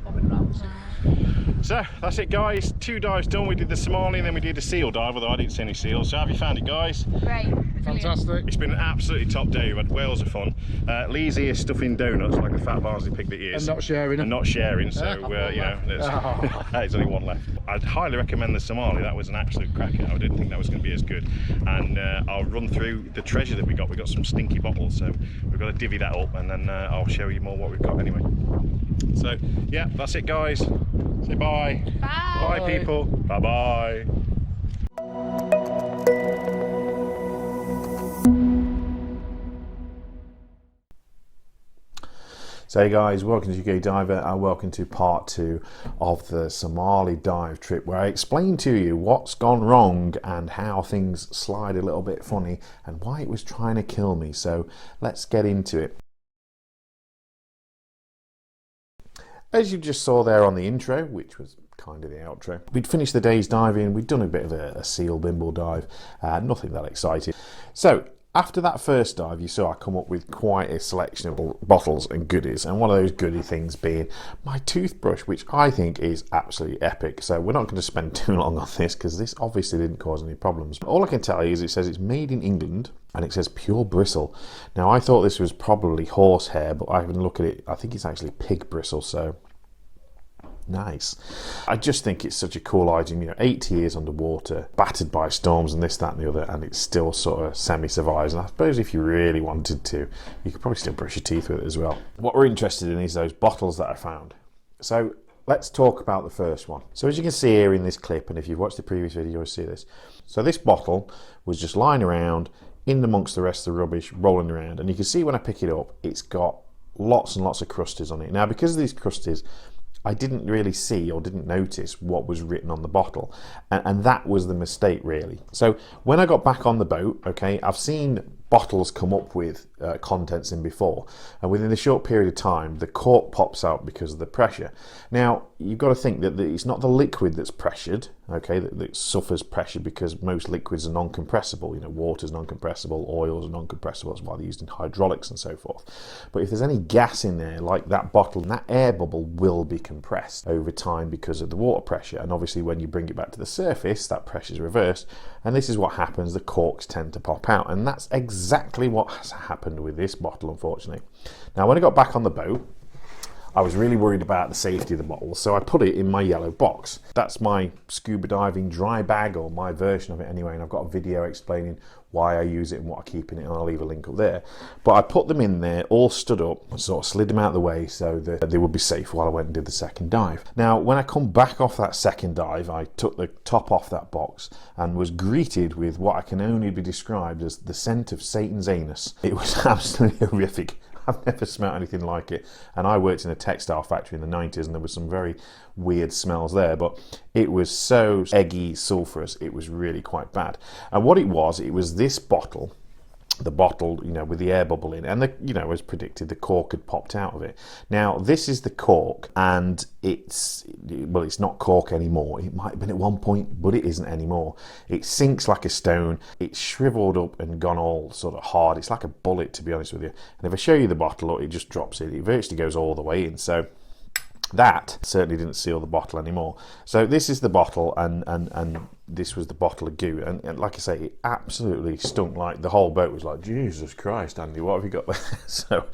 bobbing around. So that's it, guys. 2 dives done. We did the Somali and then we did a seal dive, although I didn't see any seals. So how have you found it, guys? Great. Fantastic. It's been an absolutely top day. We've had whales of fun. Lee's here stuffing donuts like the fat Barnsley pig that he is. And not sharing them. And not sharing, so you know, there's only one left. I'd highly recommend the Somali. That was an absolute cracker. I didn't think that was going to be as good. And I'll run through the treasure that we got. We got some stinky bottles, so we've got to divvy that up, and then I'll show you more what we've got anyway. So yeah, that's it, guys. Say bye. Bye. Bye, people. Bye bye. So hey guys, welcome to UKDiver and welcome to part 2 of the Somali dive trip, where I explain to you what's gone wrong and how things slide a little bit funny and why it was trying to kill me. So let's get into it. As you just saw there on the intro, which was kind of the outro, we'd finished the day's diving. We'd done a bit of a seal bimble dive, nothing that exciting. So after that first dive, you saw I come up with quite a selection of bottles and goodies, and one of those goodie things being my toothbrush, which I think is absolutely epic. So we're not going to spend too long on this because this obviously didn't cause any problems. All I can tell you is it says it's made in England and it says pure bristle. Now I thought this was probably horsehair, but I haven't looked at it. I think it's actually pig bristle, so nice. I just think it's such a cool item, you know, 8 years underwater, battered by storms and this, that and the other, and it still sort of semi-survives. And I suppose if you really wanted to, you could probably still brush your teeth with it as well. What we're interested in is those bottles that I found. So let's talk about the first one. So as you can see here in this clip, and if you've watched the previous video, you'll see this. So this bottle was just lying around in amongst the rest of the rubbish, rolling around, and you can see when I pick it up, it's got lots and lots of crusties on it. Now, because of these crusties, I didn't really see or didn't notice what was written on the bottle, and that was the mistake really. So when I got back on the boat, okay, I've seen bottles come up with contents in before, and within a short period of time the cork pops out because of the pressure. Now you've got to think that it's not the liquid that's pressured, okay, that suffers pressure, because most liquids are non-compressible. You know, water's non-compressible, oils are non-compressible, that's why they're used in hydraulics and so forth. But if there's any gas in there, like that bottle, that air bubble will be compressed over time because of the water pressure, and obviously when you bring it back to the surface, that pressure is reversed, and this is what happens. The corks tend to pop out, and that's exactly what has happened with this bottle, unfortunately. Now when I got back on the boat, I was really worried about the safety of the bottle, so I put it in my yellow box. That's my scuba diving dry bag, or my version of it anyway, and I've got a video explaining why I use it and what I keep in it, and I'll leave a link up there. But I put them in there, all stood up, and sort of slid them out of the way so that they would be safe while I went and did the second dive. Now, when I come back off that second dive, I took the top off that box and was greeted with what I can only be described as the scent of Satan's anus. It was absolutely horrific. I've never smelled anything like it, and I worked in a textile factory in the 90s, and there was some very weird smells there, but it was so eggy, sulphurous, it was really quite bad. And what it was this bottle, the bottle, you know, with the air bubble in, and you know, as predicted, the cork had popped out of it. Now this is the cork, and it's not cork anymore. It might have been at one point, but it isn't anymore. It sinks like a stone. It's shriveled up and gone all sort of hard. It's like a bullet, to be honest with you. And if I show you the bottle, look, it just drops in. It virtually goes all the way in. So that certainly didn't seal the bottle anymore. So this is the bottle, and this was the bottle of goo, and like I say, it absolutely stunk. Like the whole boat was like, Jesus Christ, Andy, what have you got there? So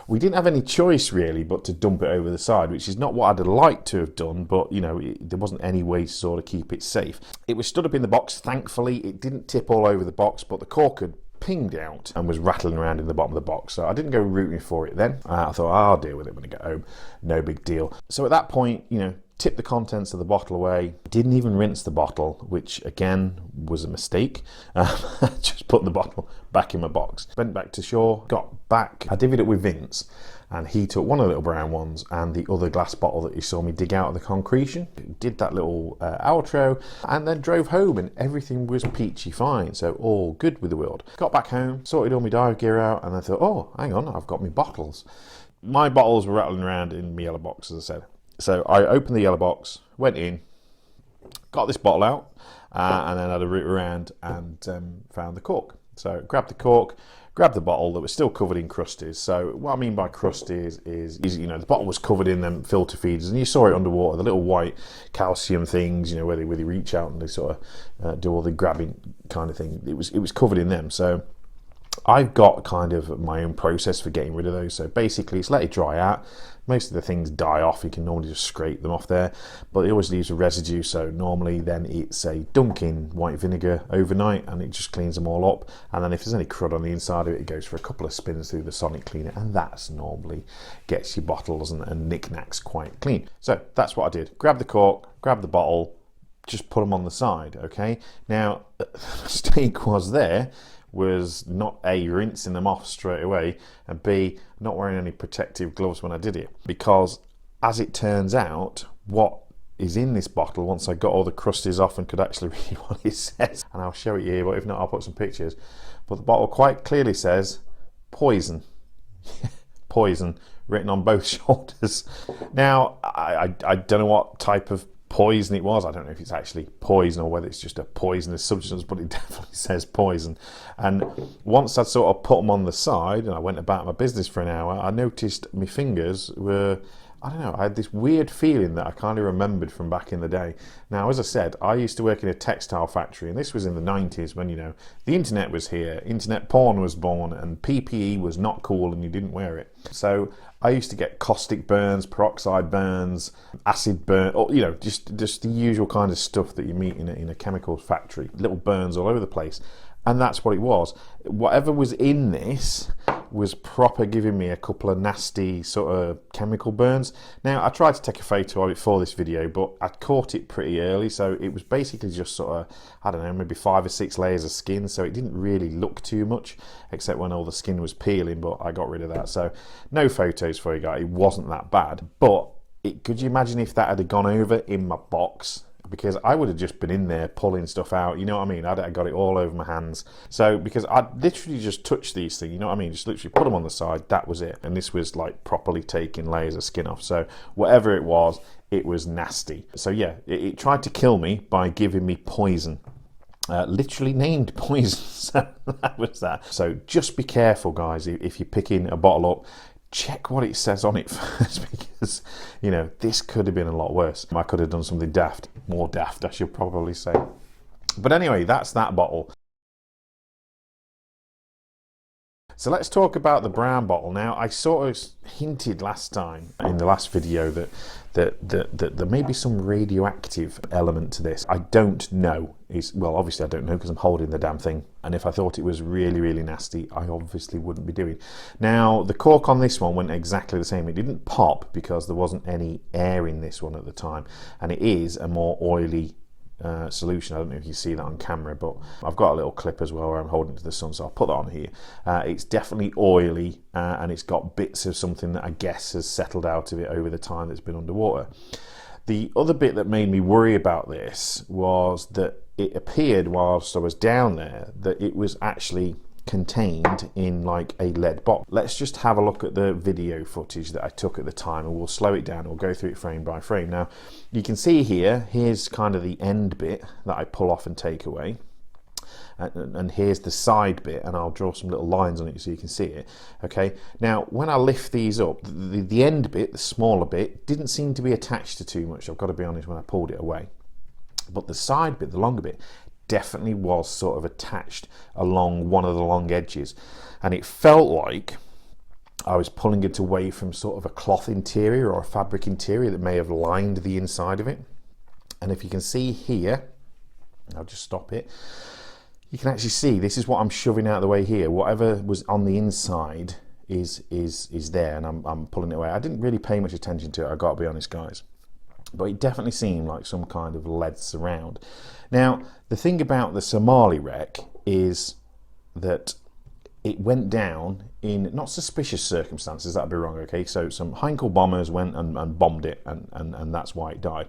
we didn't have any choice really but to dump it over the side, which is not what I'd have liked to have done, but you know, there wasn't any way to sort of keep it safe. It was stood up in the box. Thankfully it didn't tip all over the box, but the cork had pinged out and was rattling around in the bottom of the box, so I didn't go rooting for it then. I thought I'll deal with it when I get home, no big deal. So at that point, you know, tipped the contents of the bottle away, didn't even rinse the bottle, which again was a mistake. Just put the bottle back in my box, went back to shore, got back, I divvied it with Vince, and he took one of the little brown ones and the other glass bottle that he saw me dig out of the concretion, did that little outro, and then drove home, and everything was peachy fine, so all good with the world. Got back home, sorted all my dive gear out, and I thought, oh, hang on, I've got my bottles. My bottles were rattling around in my yellow box, as I said. So I opened the yellow box, went in, got this bottle out, and then had a root around and found the cork. So grabbed the cork, grabbed the bottle that was still covered in crusties. So what I mean by crusties is you know, the bottle was covered in them filter feeders, and you saw it underwater, the little white calcium things, you know, where they reach out and they sort of do all the grabbing kind of thing. It was covered in them. So I've got kind of my own process for getting rid of those. So basically, it's let it dry out. Most of the things die off. You can normally just scrape them off there, but it always leaves a residue. So normally then it's a dunk in white vinegar overnight, and it just cleans them all up. And then if there's any crud on the inside of it, it goes for a couple of spins through the sonic cleaner, and that's normally gets your bottles and knickknacks quite clean. So that's what I did. Grab the cork, grab the bottle, just put them on the side. Okay. Now the mistake was not A, rinsing them off straight away, and B, not wearing any protective gloves when I did it. Because as it turns out, what is in this bottle, once I got all the crusties off and could actually read what it says, and I'll show it here, but if not, I'll put some pictures. But the bottle quite clearly says poison. Poison, written on both shoulders. Now, I don't know what type of poison it was. I don't know if it's actually poison or whether it's just a poisonous substance, but it definitely says poison. And once I'd sort of put them on the side and I went about my business for an hour, I noticed my fingers were, I don't know, I had this weird feeling that I kind of remembered from back in the day. Now, as I said, I used to work in a textile factory, and this was in the 90s when, you know, the internet was here, internet porn was born, and PPE was not cool and you didn't wear it. So I used to get caustic burns, peroxide burns, acid burn, or, you know, just the usual kind of stuff that you meet in a chemicals factory. Little burns all over the place. And that's what it was. Whatever was in this was proper giving me a couple of nasty sort of chemical burns. Now, I tried to take a photo of it for this video, but I caught it pretty early. So it was basically just sort of, I don't know, maybe 5 or 6 layers of skin. So it didn't really look too much, except when all the skin was peeling, but I got rid of that. So no photos for you guys. It wasn't that bad. But could you imagine if that had gone over in my box? Because I would have just been in there pulling stuff out, you know what I mean? I got it all over my hands. So, because I literally just touched these things, you know what I mean? Just literally put them on the side, that was it. And this was like properly taking layers of skin off. So whatever it was nasty. So yeah, it tried to kill me by giving me poison. Literally named poison. So that was that. So just be careful, guys, if you're picking a bottle up. Check what it says on it first, because, you know, this could have been a lot worse. I could have done something daft, more daft, I should probably say. But anyway, that's that bottle. So let's talk about the brown bottle now. I sort of hinted last time in the last video that there may be some radioactive element to this. I don't know. Well, obviously I don't know because I'm holding the damn thing. And if I thought it was really, really nasty, I obviously wouldn't be doing. Now, the cork on this one went exactly the same. It didn't pop because there wasn't any air in this one at the time. And it is a more oily solution. I don't know if you see that on camera, but I've got a little clip as well where I'm holding it to the sun, so I'll put that on here. It's definitely oily, and it's got bits of something that I guess has settled out of it over the time that's been underwater. The other bit that made me worry about this was that it appeared whilst I was down there that it was actually contained in like a lead box. Let's just have a look at the video footage that I took at the time, and we'll slow it down and we'll go through it frame by frame. Now you can see here's kind of the end bit that I pull off and take away, and here's the side bit, and I'll draw some little lines on it so you can see it. Okay, now when I lift these up, the end bit, the smaller bit, didn't seem to be attached to too much, I've got to be honest, when I pulled it away. But the side bit, the longer bit, definitely was sort of attached along one of the long edges, and it felt like I was pulling it away from sort of a cloth interior or a fabric interior that may have lined the inside of it. And if you can see here, I'll just stop it, you can actually see this is what I'm shoving out of the way here. Whatever was on the inside is there, and I'm pulling it away. I didn't really pay much attention to it, I got to be honest, guys, but it definitely seemed like some kind of lead surround. Now, the thing about the Somali wreck is that it went down in not suspicious circumstances, that'd be wrong, okay? So some Heinkel bombers went and bombed it, and that's why it died.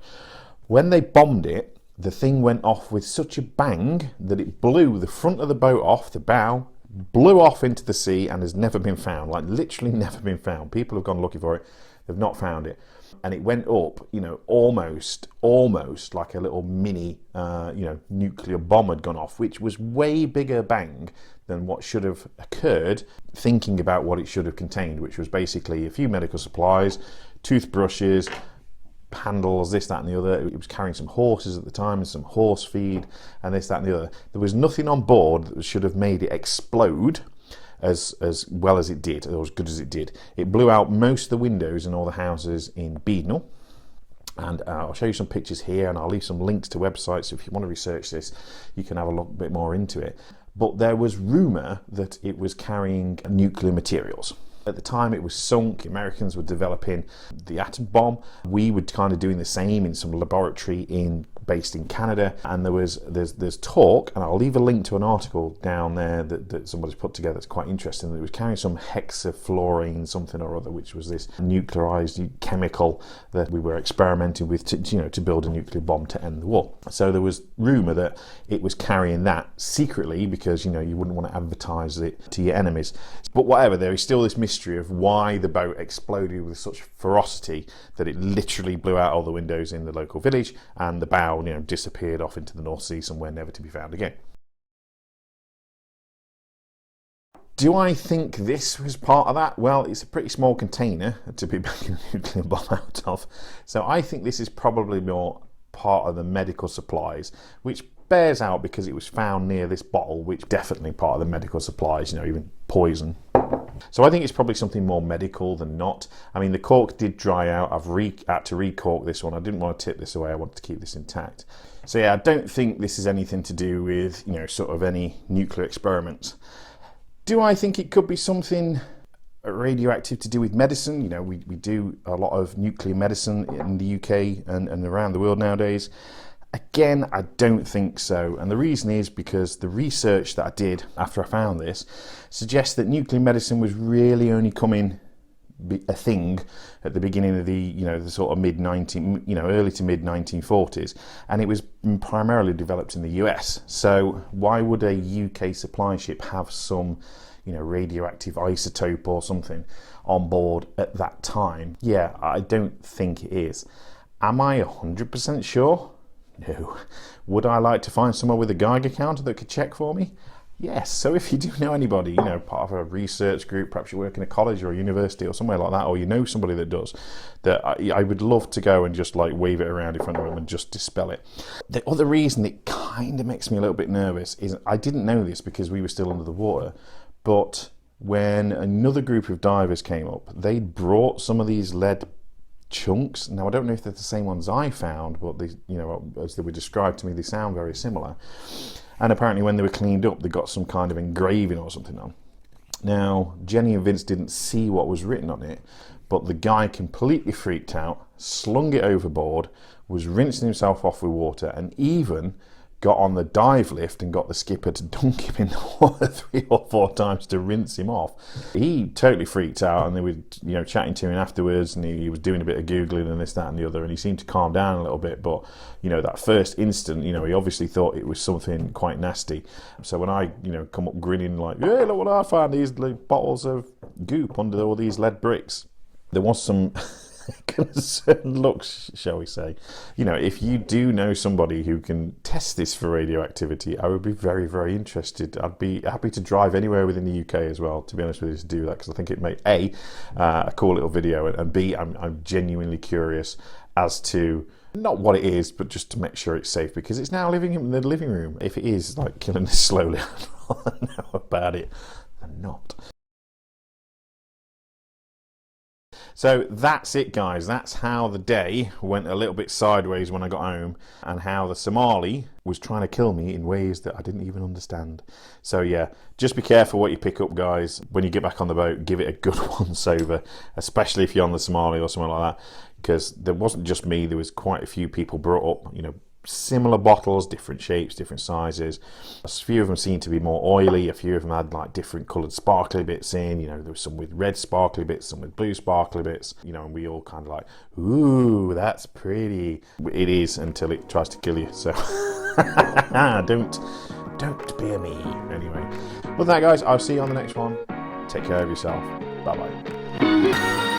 When they bombed it, the thing went off with such a bang that it blew the front of the boat off, the bow, blew off into the sea, and has never been found, like literally never been found. People have gone looking for it, they've not found it. and it went up, you know, almost like a little mini, you know, nuclear bomb had gone off, which was way bigger bang than what should have occurred, thinking about what it should have contained, which was basically a few medical supplies, toothbrushes, handles, this, that and the other. It was carrying some horses at the time and some horse feed and this, that and the other. There was nothing on board that should have made it explode as well as it did, or as good as it did. It blew out most of the windows in all the houses in Beadnell. And I'll show you some pictures here, and I'll leave some links to websites, so if you want to research this, you can have a look a bit more into it. But there was rumour that it was carrying nuclear materials. At the time it was sunk, the Americans were developing the atom bomb. We were kind of doing the same in some laboratory based in Canada, and there's talk, and I'll leave a link to an article down there that somebody's put together that's quite interesting, that it was carrying some hexafluorine something or other, which was this nuclearized chemical that we were experimenting with to build a nuclear bomb to end the war. So there was rumour that it was carrying that secretly, because, you know, you wouldn't want to advertise it to your enemies. But whatever, there is still this mystery of why the boat exploded with such ferocity that it literally blew out all the windows in the local village, and the bow, you know, disappeared off into the North Sea somewhere, never to be found again. Do I think this was part of that? Well, it's a pretty small container to be making a nuclear bomb out of, so I think this is probably more part of the medical supplies, which bears out because it was found near this bottle, which definitely part of the medical supplies, you know, even poison. So I think it's probably something more medical than not. I mean, the cork did dry out. I've had to recork this one. I didn't want to tip this away. I wanted to keep this intact. So yeah, I don't think this is anything to do with, you know, sort of any nuclear experiments. Do I think it could be something radioactive to do with medicine? You know, we do a lot of nuclear medicine in the UK and around the world nowadays. Again, I don't think so, and the reason is because the research that I did after I found this suggests that nuclear medicine was really only coming a thing at the beginning of the, you know, the sort of early to mid 1940s, and it was primarily developed in the US. So why would a UK supply ship have some, you know, radioactive isotope or something on board at that time? Yeah, I don't think it is. Am I 100% sure? No. Would I like to find someone with a Geiger counter that could check for me? Yes. So if you do know anybody, you know, part of a research group, perhaps you work in a college or a university or somewhere like that, or you know somebody that does, that I would love to go and just like wave it around in front of them and just dispel it. The other reason it kind of makes me a little bit nervous is I didn't know this because we were still under the water, but when another group of divers came up, they brought some of these lead chunks. Now I don't know if they're the same ones I found, but they, you know, as they were described to me, they sound very similar. And apparently when they were cleaned up, they got some kind of engraving or something on. Now Jenny and Vince didn't see what was written on it, but the guy completely freaked out, slung it overboard, was rinsing himself off with water, and even got on the dive lift and got the skipper to dunk him in the water 3 or 4 times to rinse him off. He totally freaked out, and they were, you know, chatting to him afterwards, and he was doing a bit of Googling and this, that and the other, and he seemed to calm down a little bit, but, you know, that first instant, you know, he obviously thought it was something quite nasty. So when I, you know, come up grinning like, yeah, look what I found, these bottles of goop under all these lead bricks, there was some concerned looks, shall we say. You know, if you do know somebody who can test this for radioactivity, I would be very, very interested. I'd be happy to drive anywhere within the UK as well, to be honest with you, to do that, because I think it made a cool little video, and B, I'm genuinely curious as to not what it is, but just to make sure it's safe, because it's now living in the living room. If it is like killing us slowly, I'd rather know about it than not. So that's it, guys. That's how the day went a little bit sideways when I got home, and how the Somali was trying to kill me in ways that I didn't even understand. So yeah, just be careful what you pick up, guys. When you get back on the boat, give it a good once over, especially if you're on the Somali or something like that, because there wasn't just me. There was quite a few people brought up, you know, similar bottles, different shapes, different sizes. A few of them seemed to be more oily, a few of them had like different coloured sparkly bits in, you know, there was some with red sparkly bits, some with blue sparkly bits, you know, and we all kind of like, ooh, that's pretty. It is, until it tries to kill you, so don't be a me. Anyway, with that, guys, I'll see you on the next one. Take care of yourself. Bye bye.